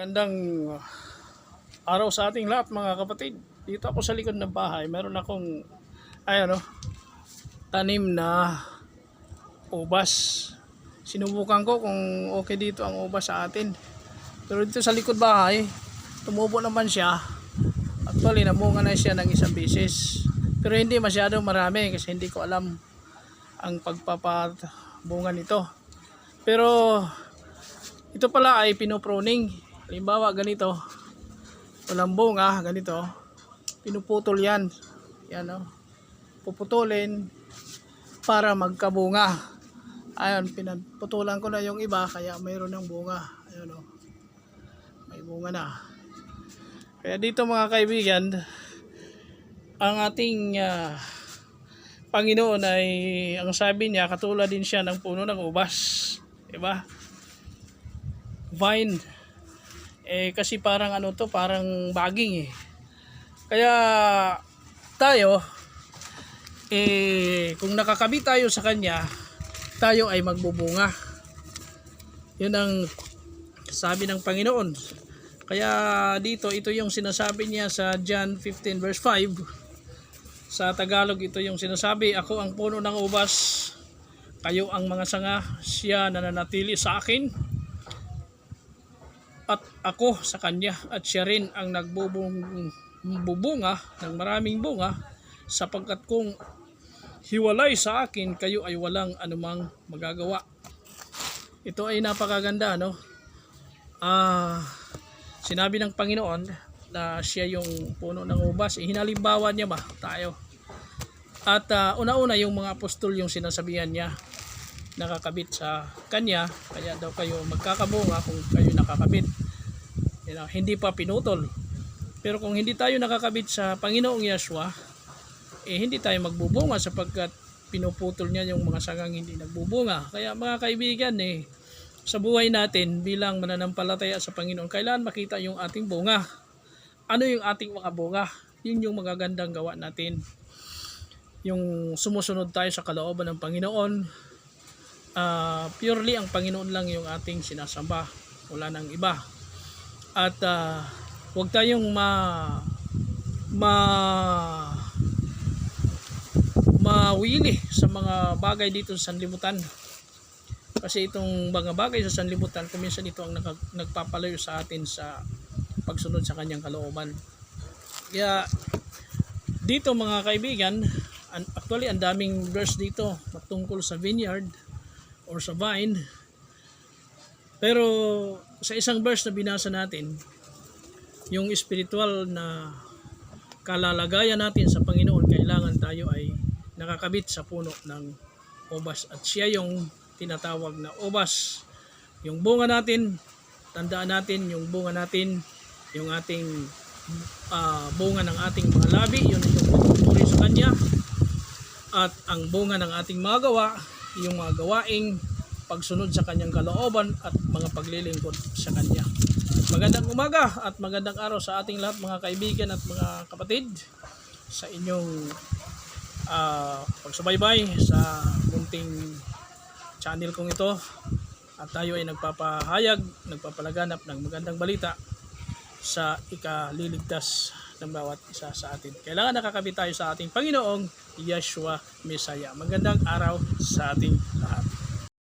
Gandang araw sa ating lahat mga kapatid. Dito ako sa likod ng bahay. Meron akong tanim na ubas. Sinubukan ko kung okay dito ang ubas sa atin. Pero dito sa likod bahay, tumubo naman siya. Actually, namunga na siya ng isang beses. Pero hindi masyado marami kasi hindi ko alam ang pagpapabunga nito. Pero ito pala ay pinopruning. Halimbawa ganito, walang bunga, ganito, pinuputol yan. Yan o, puputulin para magkabunga. Ayun, pinaputulan ko na yung iba kaya mayroon ng bunga. Ayun o, may bunga na. Kaya dito mga kaibigan, ang ating Panginoon ay, ang sabi niya, katulad din siya ng puno ng ubas. Diba? Vine. Kasi parang parang baging Kaya tayo, kung nakakabit tayo sa kanya, tayo ay magbubunga. Yun ang sabi ng Panginoon. Kaya dito, ito yung sinasabi niya sa John 15 verse 5. Sa Tagalog, ito yung sinasabi, ako ang puno ng ubas, kayo ang mga sanga, siya nananatili sa akin, at ako sa kanya, at siya rin ang nagbubunga ng maraming bunga, sapagkat kung hiwalay sa akin, kayo ay walang anumang magagawa. Ito ay napakaganda, no? Sinabi ng Panginoon na siya yung puno ng ubas. Hinalimbawa niya ba tayo? At una-una yung mga apostol yung sinasabihan niya, nakakabit sa kanya, kaya daw kayo magkakabunga kung kayo nakakabit. Hindi pa pinutol. Pero kung hindi tayo nakakabit sa Panginoong Yeshua, hindi tayo magbubunga sapagkat pinuputol niya yung mga sangang hindi nagbubunga. Kaya mga kaibigan, sa buhay natin bilang mananampalataya sa Panginoon, kailangan makita yung ating bunga. Ano yung ating mga bunga? Yun yung magagandang gawa natin. Yung sumusunod tayo sa kalooban ng Panginoon. Purely ang Panginoon lang yung ating sinasamba, wala nang iba. At huwag tayong mawili sa mga bagay dito sa sanlibutan, kasi itong mga bagay sa sanlibutan kuminsan ito ang nagpapalayo sa atin sa pagsunod sa kanyang kalooban. Kaya dito mga kaibigan, actually ang daming verse dito patungkol sa vineyard or sa vine. Pero sa isang verse na binasa natin, yung spiritual na kalalagayan natin sa Panginoon, kailangan tayo ay nakakabit sa puno ng ubas. At siya yung tinatawag na ubas. Yung bunga natin, tandaan natin yung bunga natin, yung ating bunga ng ating mga labi, yun yung pagpupuri sa Kanya. At ang bunga ng ating mga gawa, yung mga gawaing pagsunod sa kanyang kalooban at mga paglilingkod sa kanya. Magandang umaga at magandang araw sa ating lahat mga kaibigan at mga kapatid, sa inyong pagsubaybay sa munting channel kong ito. At tayo ay nagpapahayag, nagpapalaganap ng magandang balita sa ikaliligtas ng bawat isa sa atin. Kailangan nakakabit tayo sa ating Panginoong Yeshua Messiah. Magandang araw sa ating lahat.